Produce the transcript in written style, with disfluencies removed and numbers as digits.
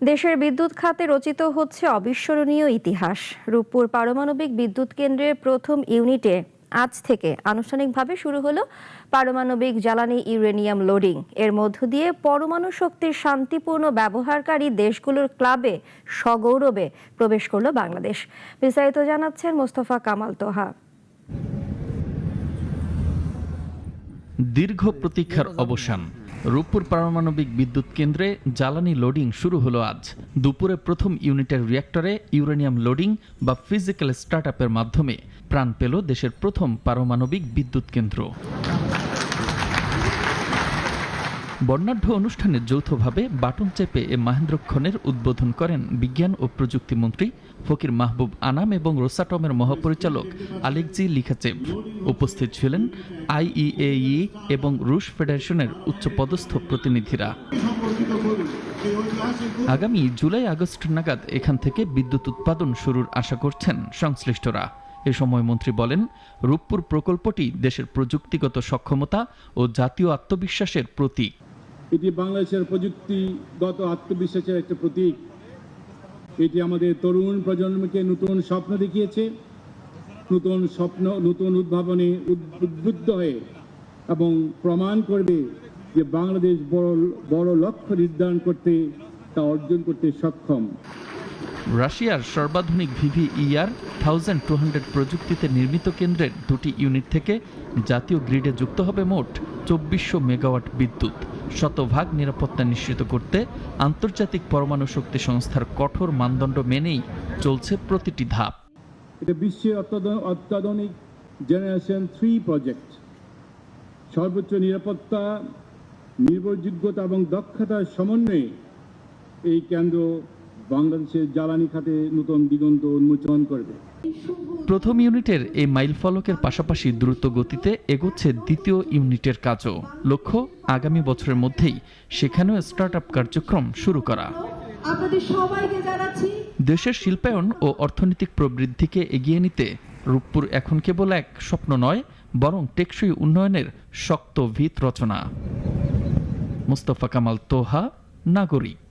দেশের বিদ্যুৎ খাতে রচিত হচ্ছে অবিস্মরণীয় ইতিহাস। রূপপুর পারমাণবিক বিদ্যুৎ কেন্দ্রের প্রথম ইউনিটে আজ থেকে আনুষ্ঠানিকভাবে শুরু হলো পারমাণবিক জ্বালানি ইউরেনিয়াম লোডিং। এর মধ্য দিয়ে পরমাণু শক্তির শান্তিপূর্ণ ব্যবহারকারী দেশগুলোর ক্লাবে সগৌরবে প্রবেশ করল বাংলাদেশ। বিস্তারিত জানাচ্ছেন মোস্তফা কামাল তোহা। দীর্ঘ প্রতীক্ষার অবসান। রূপপুর পারমাণবিক বিদ্যুৎ কেন্দ্রে জ্বালানি লোডিং শুরু হলো আজ দুপুরে। প্রথম ইউনিটের রিঅ্যাক্টরে ইউরেনিয়াম লোডিং বা ফিজিক্যাল স্টার্টআপের মাধ্যমে প্রাণ পেল দেশের প্রথম পারমাণবিক বিদ্যুৎ কেন্দ্র। বর্ণাঢ্য অনুষ্ঠানে যৌথভাবে বাটন চেপে এ মাহেন্দ্রক্ষণের উদ্বোধন করেন বিজ্ঞান ও প্রযুক্তি মন্ত্রী ফকির মাহবুব আনাম এবং রোসাটমের মহাপরিচালক আলেকজি লিখাচেভ। উপস্থিত ছিলেন আইইএই এবং রুশ ফেডারেশনের উচ্চপদস্থ প্রতিনিধিরা। আগামী জুলাই আগস্ট নাগাদ এখান থেকে বিদ্যুৎ উৎপাদন শুরুর আশা করছেন সংশ্লিষ্টরা। এ সময় মন্ত্রী বলেন, রূপপুর প্রকল্পটি দেশের প্রযুক্তিগত সক্ষমতা ও জাতীয় আত্মবিশ্বাসের প্রতীক। এটি বাংলাদেশের প্রযুক্তিগত আত্মবিশ্বাসের একটা প্রতীক। এটি আমাদের তরুণ প্রজন্মকে নতুন স্বপ্ন দেখিয়েছে, নতুন স্বপ্ন, নতুন উদ্ভাবনে উদ্বুদ্ধ হয়ে এবং প্রমাণ করবে যে বাংলাদেশ বড় লক্ষ্য নির্ধারণ করতে, তা অর্জন করতে সক্ষম। রাশিয়ার সর্বাধুনিক VVER 1200 প্রযুক্তিতে নির্মিত কেন্দ্রের দুটি ইউনিট থেকে জাতীয় গ্রিডে যুক্ত হবে মোট 2400 মেগাওয়াট বিদ্যুৎ। শতভাগ নিরাপত্তা নিশ্চিত করতে আন্তর্জাতিক পরমাণু শক্তি সংস্থার কঠোর মানদণ্ড মেনেই চলছে প্রতিটি ধাপ। এটা বিশ্বের অত্যাধুনিক জেনারেশন 3 প্রজেক্ট। সর্বোচ্চ নিরাপত্তা, নির্ভরযোগ্যতা এবং দক্ষতার সমন্বয়ে এই কেন্দ্র বাংলাদেশের জ্বালানি খাতে নতুন দিগন্ত উন্মোচন করবে। প্রথম ইউনিটের এই মাইলফলকের পাশাপাশি দ্রুত গতিতে এগোচ্ছে দ্বিতীয় ইউনিটের কাজও। লক্ষ্য, আগামী বছরের মধ্যেই সেখানেও স্টার্টআপ কার্যক্রম শুরু করা। দেশের শিল্পায়ন ও অর্থনৈতিক প্রবৃদ্ধিকে এগিয়ে নিতে রূপপুর এখন কেবল এক স্বপ্ন নয়, বরং টেকসই উন্নয়নের শক্ত ভিত রচনা। মোস্তফা কামাল তোহা, নাগরিক।